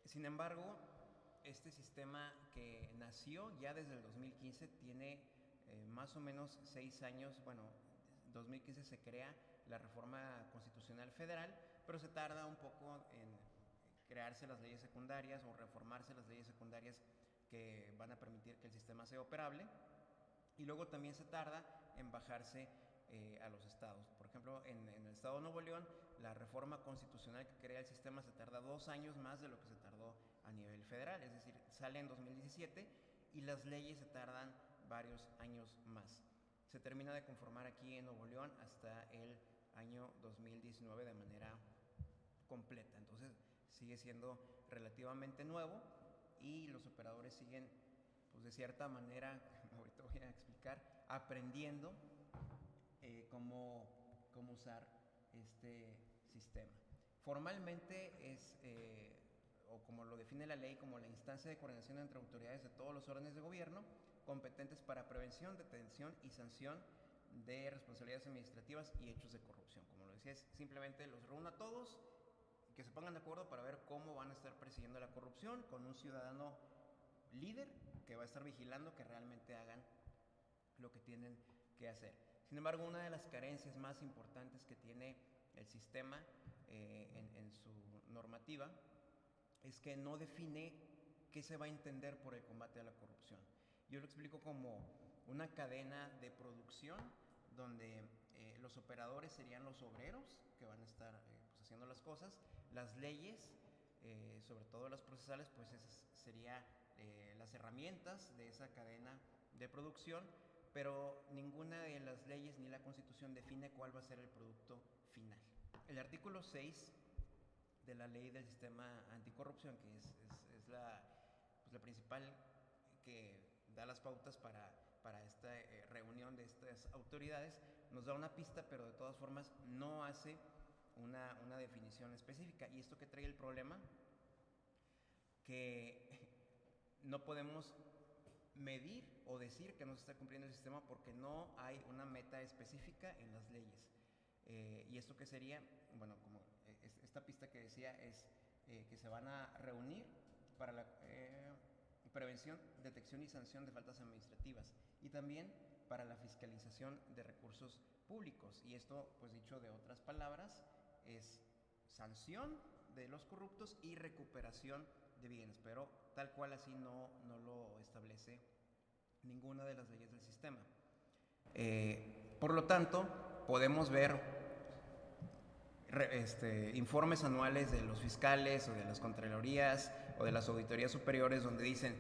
Sin embargo, este sistema que nació ya desde el 2015 tiene más o menos 6 años. Bueno, 2015 se crea la reforma constitucional federal, pero se tarda un poco en crearse las leyes secundarias o reformarse las leyes secundarias que van a permitir que el sistema sea operable, y luego también se tarda en bajarse a los estados. Por ejemplo, en el estado de Nuevo León, la reforma constitucional que crea el sistema se tarda 2 años más de lo que se tardó a nivel federal, es decir, sale en 2017 y las leyes se tardan varios años más. Se termina de conformar aquí en Nuevo León hasta el año 2019 de manera completa. Entonces sigue siendo relativamente nuevo y los operadores siguen, pues de cierta manera, ahorita voy a explicar, aprendiendo cómo usar este sistema. Formalmente es, o como lo define la ley, como la instancia de coordinación entre autoridades de todos los órdenes de gobierno competentes para prevención, detención y sanción de responsabilidades administrativas y hechos de corrupción. Como lo decía, es simplemente los reúne a todos, que se pongan de acuerdo para ver cómo van a estar persiguiendo la corrupción, con un ciudadano líder que va a estar vigilando que realmente hagan lo que tienen que hacer. Sin embargo, una de las carencias más importantes que tiene el sistema en su normativa es que no define qué se va a entender por el combate a la corrupción. Yo lo explico como una cadena de producción donde los operadores serían los obreros que van a estar pues haciendo las cosas, las leyes, sobre todo las procesales, pues esas serían las herramientas de esa cadena de producción, pero ninguna de las leyes ni la Constitución define cuál va a ser el producto final. El artículo 6 de la ley del sistema anticorrupción, que es pues la principal que da las pautas para esta reunión de estas autoridades, nos da una pista, pero de todas formas no hace una definición específica. ¿Y esto qué trae el problema? Que no podemos medir o decir que no se está cumpliendo el sistema porque no hay una meta específica en las leyes. ¿Y esto qué sería? Bueno, como esta pista que decía es que se van a reunir para la prevención, detección y sanción de faltas administrativas y también para la fiscalización de recursos públicos. Y esto, pues dicho de otras palabras, es sanción de los corruptos y recuperación de bienes, pero tal cual así no lo establece ninguna de las leyes del sistema. Por lo tanto, podemos ver informes anuales de los fiscales o de las contralorías o de las auditorías superiores donde dicen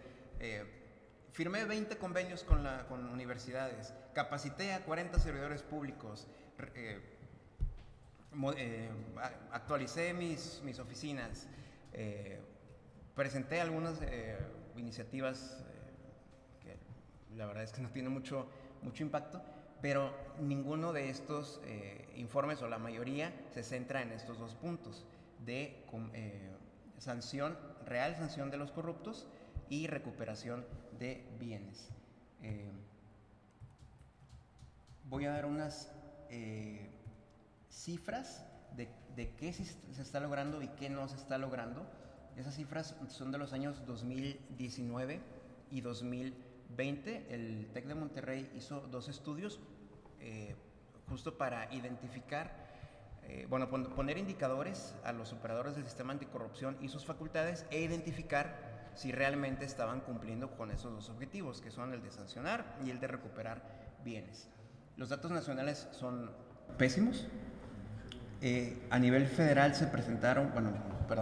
firmé 20 convenios con universidades, capacité a 40 servidores públicos, actualicé mis oficinas, presenté algunas iniciativas que la verdad es que no tienen mucho impacto, pero ninguno de estos informes, o la mayoría, se centra en estos dos puntos de real sanción de los corruptos y recuperación de bienes. Voy a dar unas cifras de qué se está logrando y qué no se está logrando. Esas cifras son de los años 2019 y 2020. El TEC de Monterrey hizo 2 estudios justo para identificar, poner indicadores a los operadores del sistema anticorrupción y sus facultades e identificar si realmente estaban cumpliendo con esos 2 objetivos, que son el de sancionar y el de recuperar bienes. Los datos nacionales son pésimos. A nivel federal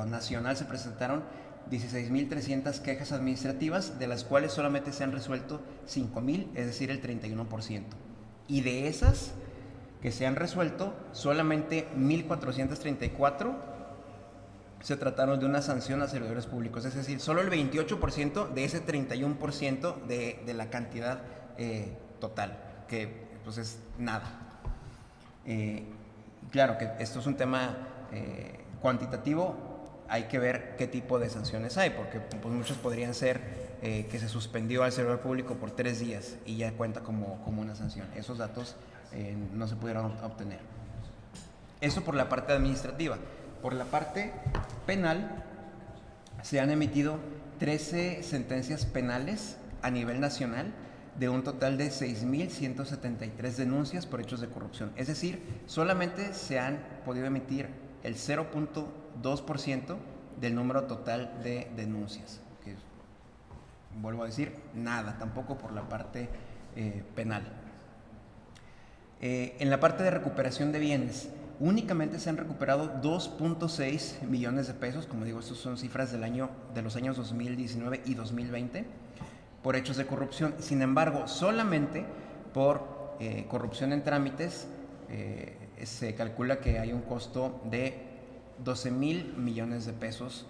nacional se presentaron 16,300 quejas administrativas, de las cuales solamente se han resuelto 5,000, es decir, el 31%. Y de esas que se han resuelto, solamente 1,434 se trataron de una sanción a servidores públicos, es decir, solo el 28% de ese 31% de la cantidad total, que pues es nada. Claro que esto es un tema cuantitativo, hay que ver qué tipo de sanciones hay, porque pues muchos podrían ser que se suspendió al servidor público por 3 días y ya cuenta como una sanción. Esos datos no se pudieron obtener. Eso por la parte administrativa. Por la parte penal se han emitido 13 sentencias penales a nivel nacional de un total de 6.173 denuncias por hechos de corrupción. Es decir, solamente se han podido emitir el 0.2% del número total de denuncias. Que, vuelvo a decir, nada, tampoco por la parte penal. En la parte de recuperación de bienes, únicamente se han recuperado 2.6 millones de pesos, como digo, estas son cifras de los años 2019 y 2020, por hechos de corrupción. Sin embargo, solamente por corrupción en trámites se calcula que hay un costo de 12,000 millones de pesos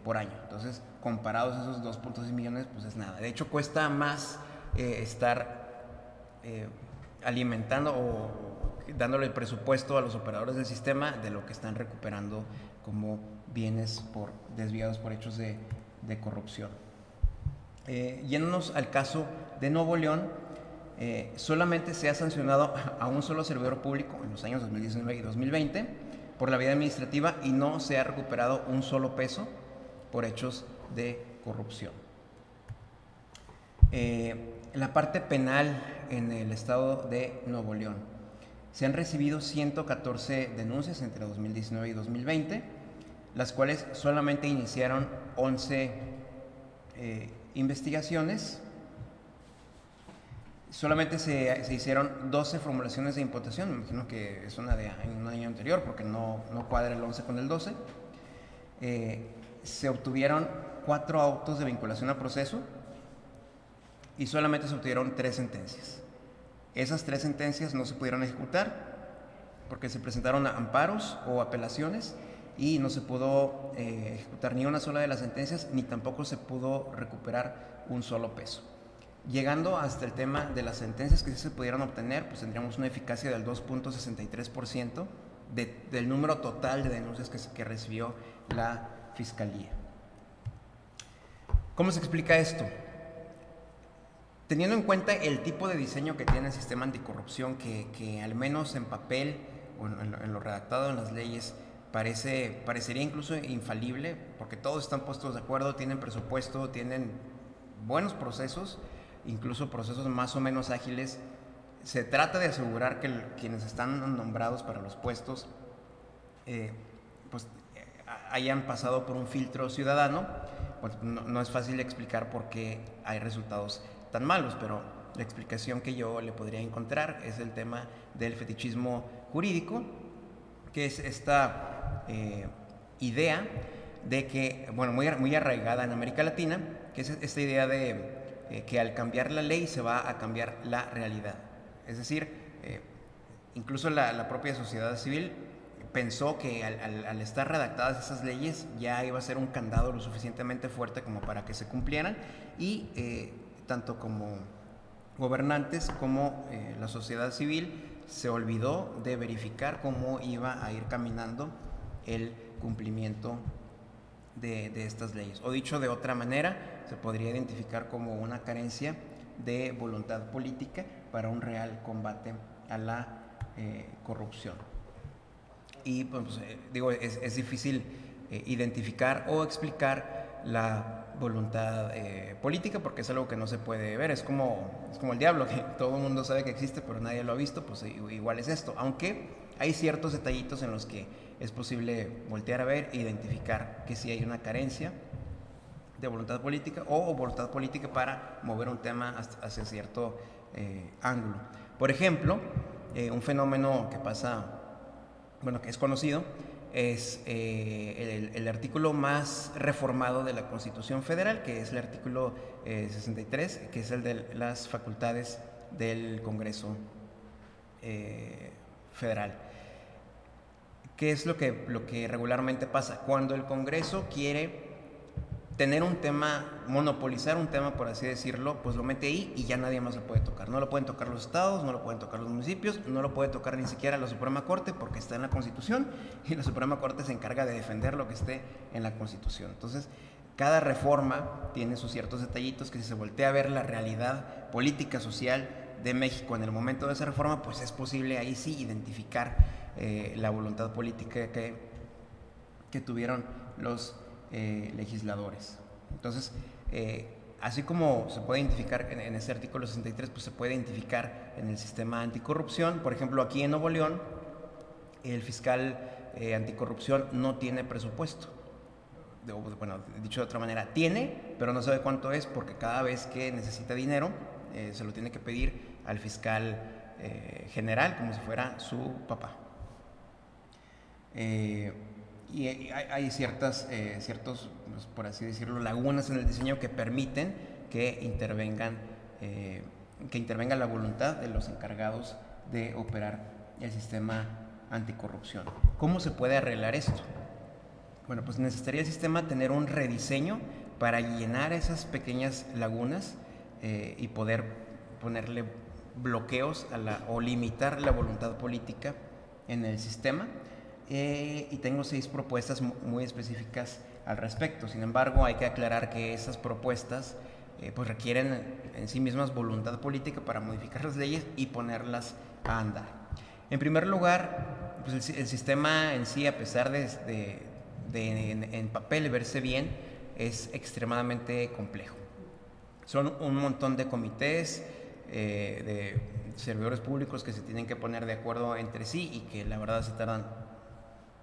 por año. Entonces, comparados a esos 2.6 millones, pues es nada. De hecho, cuesta más estar alimentando o dándole el presupuesto a los operadores del sistema de lo que están recuperando como bienes desviados por hechos de corrupción. Yéndonos al caso de Nuevo León, solamente se ha sancionado a un solo servidor público en los años 2019 y 2020 por la vía administrativa y no se ha recuperado un solo peso por hechos de corrupción. La parte penal en el estado de Nuevo León. Se han recibido 114 denuncias entre 2019 y 2020, las cuales solamente iniciaron 11 investigaciones. Solamente se hicieron 12 formulaciones de imputación. Me imagino que es una de un año anterior porque no cuadra el 11 con el 12. Se obtuvieron 4 autos de vinculación a proceso y solamente se obtuvieron 3 sentencias. Esas 3 sentencias no se pudieron ejecutar porque se presentaron amparos o apelaciones y no se pudo ejecutar ni una sola de las sentencias, ni tampoco se pudo recuperar un solo peso. Llegando hasta el tema de las sentencias que sí se pudieron obtener, pues tendríamos una eficacia del 2.63% del número total de denuncias que recibió la Fiscalía. ¿Cómo se explica esto? Teniendo en cuenta el tipo de diseño que tiene el sistema anticorrupción, que al menos en papel o en lo redactado en las leyes parecería incluso infalible, porque todos están puestos de acuerdo, tienen presupuesto, tienen buenos procesos, incluso procesos más o menos ágiles. Se trata de asegurar que quienes están nombrados para los puestos hayan pasado por un filtro ciudadano. Pues no es fácil explicar por qué hay resultados tan malos, pero la explicación que yo le podría encontrar es el tema del fetichismo jurídico, que es esta idea de que, bueno, muy arraigada en América Latina, que es esta idea de que al cambiar la ley se va a cambiar la realidad. Es decir, incluso la propia sociedad civil pensó que al estar redactadas esas leyes ya iba a ser un candado lo suficientemente fuerte como para que se cumplieran y tanto como gobernantes como la sociedad civil se olvidó de verificar cómo iba a ir caminando el cumplimiento de estas leyes. O dicho de otra manera, se podría identificar como una carencia de voluntad política para un real combate a la corrupción. Y pues, es difícil identificar o explicar la voluntad política porque es algo que no se puede ver. Es como el diablo, que todo el mundo sabe que existe pero nadie lo ha visto. Pues igual es esto, aunque hay ciertos detallitos en los que es posible voltear a ver e identificar que sí hay una carencia de voluntad política o voluntad política para mover un tema hacia cierto ángulo. Por ejemplo, un fenómeno que pasa, bueno, que es conocido, es el artículo más reformado de la Constitución Federal, que es el artículo 63, que es el de las facultades del Congreso Federal. ¿Qué es lo que regularmente pasa? Cuando el Congreso quiere tener un tema, monopolizar un tema, por así decirlo, pues lo mete ahí y ya nadie más lo puede tocar. No lo pueden tocar los estados, no lo pueden tocar los municipios, no lo puede tocar ni siquiera la Suprema Corte porque está en la Constitución y la Suprema Corte se encarga de defender lo que esté en la Constitución. Entonces, cada reforma tiene sus ciertos detallitos que si se voltea a ver la realidad política, social de México en el momento de esa reforma, pues es posible ahí sí identificar la voluntad política que tuvieron los legisladores. Entonces, así como se puede identificar en ese artículo 63, pues se puede identificar en el sistema anticorrupción. Por ejemplo, aquí en Nuevo León, el fiscal anticorrupción no tiene presupuesto. Bueno, dicho de otra manera, tiene, pero no sabe cuánto es, porque cada vez que necesita dinero, se lo tiene que pedir al fiscal general, como si fuera su papá. Y hay ciertos, pues, por así decirlo, lagunas en el diseño que permiten que intervenga la voluntad de los encargados de operar el sistema anticorrupción. ¿Cómo se puede arreglar esto? Bueno, pues necesitaría el sistema tener un rediseño para llenar esas pequeñas lagunas y poder ponerle bloqueos o limitar la voluntad política en el sistema. Y tengo 6 propuestas muy específicas al respecto. Sin embargo, hay que aclarar que esas propuestas pues requieren en sí mismas voluntad política para modificar las leyes y ponerlas a andar. En primer lugar, pues el sistema en sí, a pesar de en papel verse bien, es extremadamente complejo. Son un montón de comités, de servidores públicos que se tienen que poner de acuerdo entre sí y que la verdad se tardan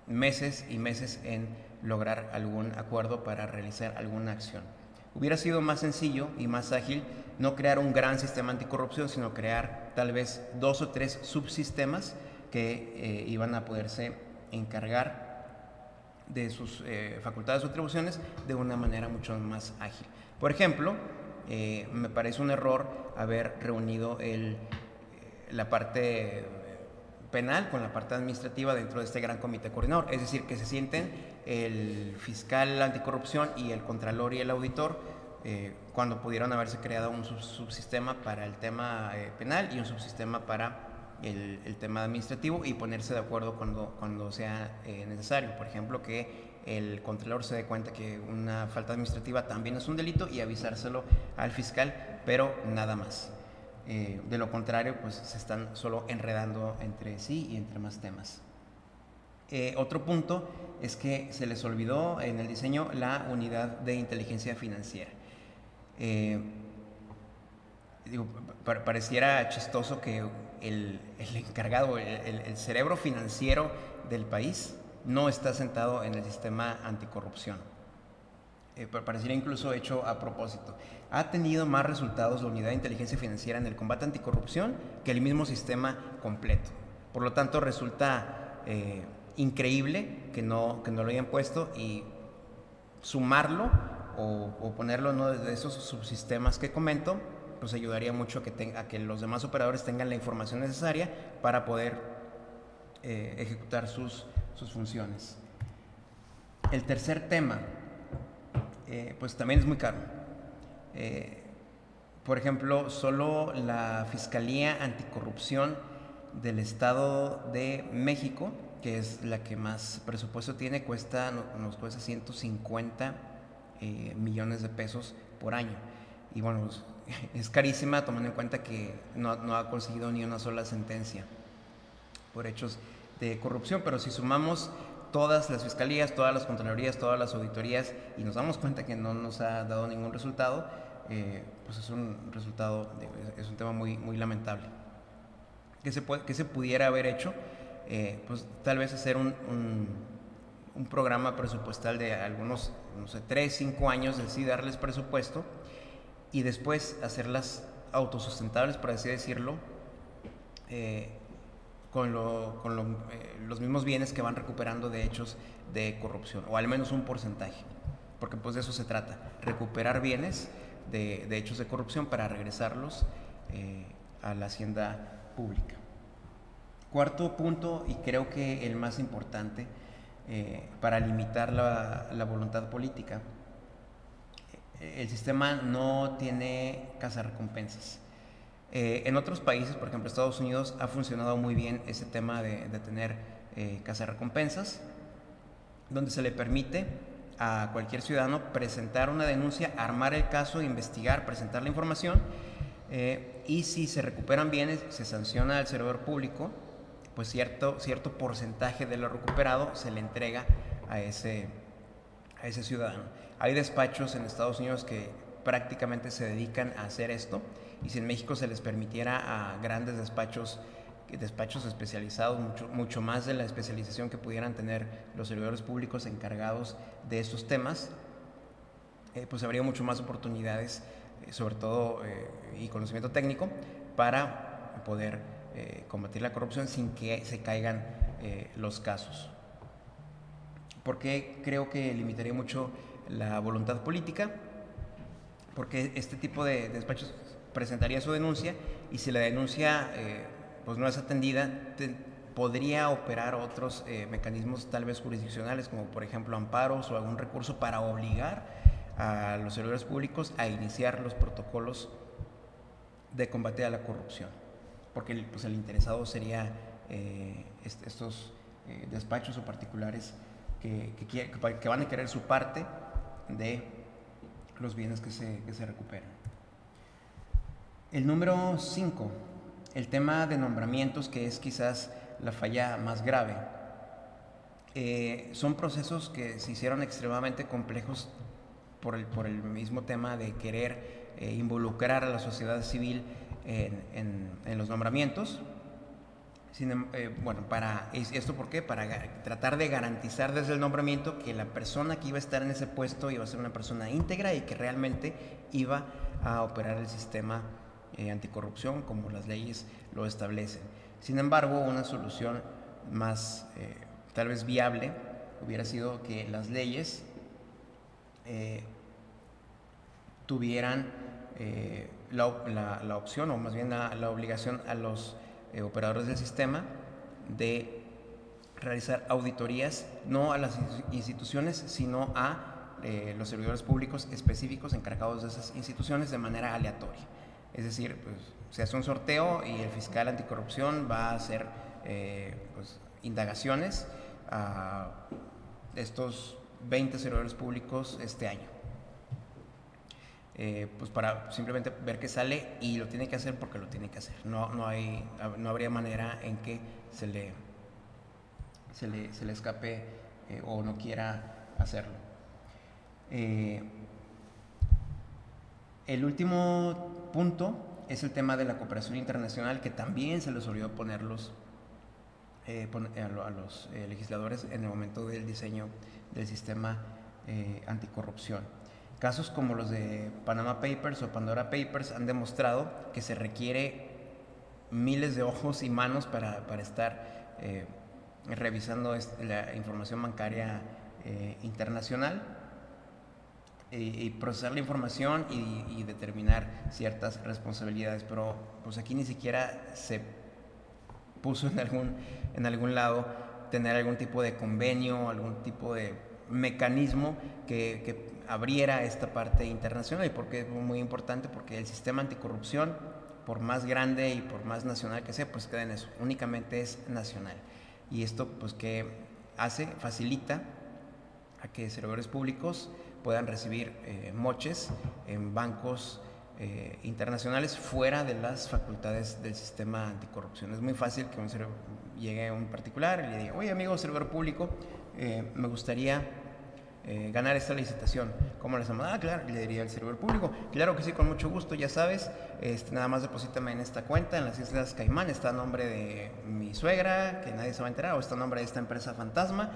meses y meses en lograr algún acuerdo para realizar alguna acción. Hubiera sido más sencillo y más ágil no crear un gran sistema anticorrupción, sino crear tal vez 2 o 3 subsistemas que iban a poderse encargar de sus facultades o atribuciones de una manera mucho más ágil. Por ejemplo, me parece un error haber reunido la parte penal con la parte administrativa dentro de este gran comité coordinador, es decir, que se sienten el fiscal anticorrupción y el contralor y el auditor, cuando pudieron haberse creado un subsistema para el tema penal y un subsistema para el tema administrativo y ponerse de acuerdo cuando sea necesario. Por ejemplo, que el contralor se dé cuenta que una falta administrativa también es un delito y avisárselo al fiscal, pero nada más. De lo contrario, pues se están solo enredando entre sí y entre más temas. Otro punto es que se les olvidó en el diseño la unidad de inteligencia financiera. Pareciera chistoso que el encargado, el cerebro financiero del país no está sentado en el sistema anticorrupción. Pareciera incluso hecho a propósito. Ha tenido más resultados la unidad de inteligencia financiera en el combate anticorrupción que el mismo sistema completo. Por lo tanto, resulta increíble que no lo hayan puesto, y sumarlo o ponerlo en uno de esos subsistemas que comento, pues ayudaría mucho a que los demás operadores tengan la información necesaria para poder ejecutar sus funciones. El tercer tema, pues también es muy caro. Por ejemplo, solo la Fiscalía Anticorrupción del Estado de México, que es la que más presupuesto tiene, nos cuesta 150 millones de pesos por año. Y bueno, pues, es carísima, tomando en cuenta que no ha conseguido ni una sola sentencia por hechos de corrupción. Pero si sumamos todas las fiscalías, todas las contralorías, todas las auditorías, y nos damos cuenta que no nos ha dado ningún resultado, pues es un tema muy, muy lamentable. ¿Qué se pudiera haber hecho? Pues tal vez hacer un programa presupuestal de algunos, 3, 5 años, es decir, darles presupuesto y después hacerlas autosustentables, por así decirlo, con los mismos bienes que van recuperando de hechos de corrupción, o al menos un porcentaje, porque pues de eso se trata, recuperar bienes de hechos de corrupción para regresarlos a la hacienda pública. Cuarto punto, y creo que el más importante, para limitar la voluntad política, el sistema no tiene cazarrecompensas. En otros países, por ejemplo Estados Unidos, ha funcionado muy bien ese tema de tener cazarrecompensas, donde se le permite a cualquier ciudadano presentar una denuncia, armar el caso, investigar, presentar la información, y si se recuperan bienes, se sanciona al servidor público, pues cierto porcentaje de lo recuperado se le entrega a ese a ese ciudadano. Hay despachos en Estados Unidos que prácticamente se dedican a hacer esto, y si en México se les permitiera a grandes despachos especializados, mucho más de la especialización que pudieran tener los servidores públicos encargados de estos temas, pues habría mucho más oportunidades, sobre todo, y conocimiento técnico, para poder combatir la corrupción sin que se caigan los casos. Porque creo que limitaría mucho la voluntad política, porque este tipo de despachos presentaría su denuncia, y si la denuncia pues no es atendida, podría operar otros mecanismos tal vez jurisdiccionales, como por ejemplo amparos o algún recurso para obligar a los servidores públicos a iniciar los protocolos de combate a la corrupción, porque pues, el interesado sería estos despachos o particulares que van a querer su parte de los bienes que se recuperan. El número 5, el tema de nombramientos, que es quizás la falla más grave. Son procesos que se hicieron extremadamente complejos por el mismo tema de querer involucrar a la sociedad civil en los nombramientos. Bueno, ¿esto por qué? Para tratar de garantizar desde el nombramiento que la persona que iba a estar en ese puesto iba a ser una persona íntegra y que realmente iba a operar el sistema anticorrupción como las leyes lo establecen. Sin embargo, una solución más tal vez viable hubiera sido que las leyes tuvieran la opción, o más bien la obligación a los operadores del sistema de realizar auditorías no a las instituciones, sino a los servidores públicos específicos encargados de esas instituciones de manera aleatoria. Es decir, pues, se hace un sorteo y el fiscal anticorrupción va a hacer pues, indagaciones a estos 20 servidores públicos este año. Pues para simplemente ver qué sale, y lo tiene que hacer porque lo tiene que hacer. No habría manera en que se le escape o no quiera hacerlo. El último punto es el tema de la cooperación internacional, que también se les olvidó ponerlos a los legisladores en el momento del diseño del sistema anticorrupción. Casos como los de Panama Papers o Pandora Papers han demostrado que se requiere miles de ojos y manos para estar revisando la información bancaria internacional y procesar la información y determinar ciertas responsabilidades, pero pues aquí ni siquiera se puso en algún lado tener algún tipo de convenio, algún tipo de mecanismo que abriera esta parte internacional. ¿Y por qué es muy importante? Porque el sistema anticorrupción, por más grande y por más nacional que sea, pues queda en eso, únicamente es nacional. Y esto pues que hace, facilita a que servidores públicos puedan recibir moches en bancos internacionales fuera de las facultades del sistema anticorrupción. Es muy fácil que llegue un particular y le diga: oye, amigo servidor público, me gustaría ganar esta licitación. ¿Cómo le hacemos? Claro, le diría al servidor público: claro que sí, con mucho gusto, ya sabes, nada más deposítame en esta cuenta en las Islas Caimán, está a nombre de mi suegra, que nadie se va a enterar, o está a nombre de esta empresa fantasma.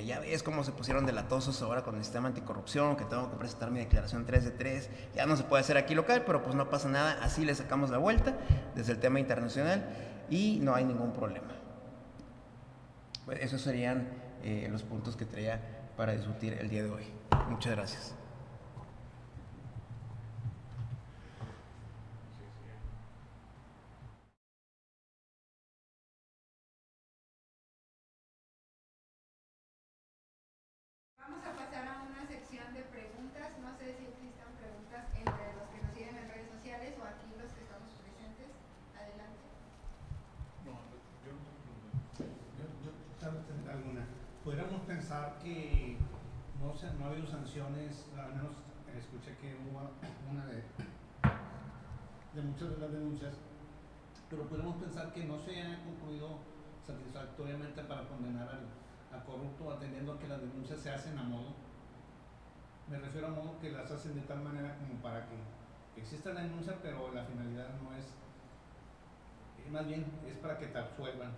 Ya ves cómo se pusieron delatosos ahora con el sistema anticorrupción, que tengo que presentar mi declaración 3 de 3, ya no se puede hacer aquí local, pero pues no pasa nada, así le sacamos la vuelta desde el tema internacional y no hay ningún problema. Pues esos serían los puntos que traía para discutir el día de hoy. Muchas gracias. Vamos a pasar a una sección de preguntas. No sé si existan preguntas entre los que nos siguen en redes sociales o aquí los que estamos presentes. Adelante. No, yo tal vez tendré alguna. Podríamos pensar que no ha habido sanciones, al menos escuché que hubo una de muchas de las denuncias, pero podemos pensar que no se ha concluido satisfactoriamente para condenar al corrupto, atendiendo a que las denuncias se hacen a modo Me refiero a modo que las hacen de tal manera como para que exista la denuncia, pero la finalidad no es, más bien es para que te absuelvan.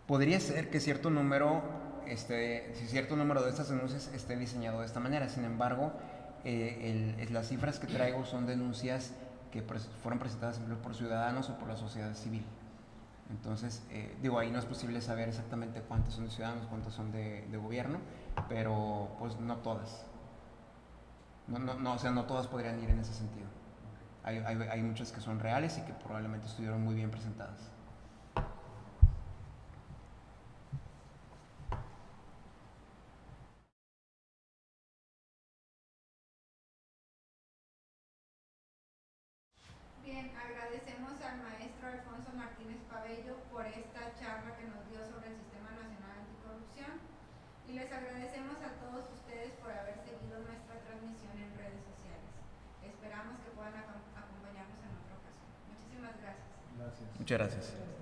Podría ser que cierto número, si cierto número de estas denuncias esté diseñado de esta manera. Sin embargo, las cifras que traigo son denuncias que fueron presentadas por ciudadanos o por la sociedad civil. Entonces, ahí no es posible saber exactamente cuántos son de ciudadanos, cuántos son de gobierno, pero pues no todas. O sea, no todas podrían ir en ese sentido. Hay muchas que son reales y que probablemente estuvieron muy bien presentadas. Bien, agradecemos al maestro Alfonso Martínez Pabello por esta charla que nos dio sobre el Sistema Nacional Anticorrupción y les agradecemos a todos ustedes por haber seguido nuestra transmisión en redes sociales. Esperamos que puedan acompañarnos en otra ocasión. Muchísimas gracias. Gracias. Muchas gracias.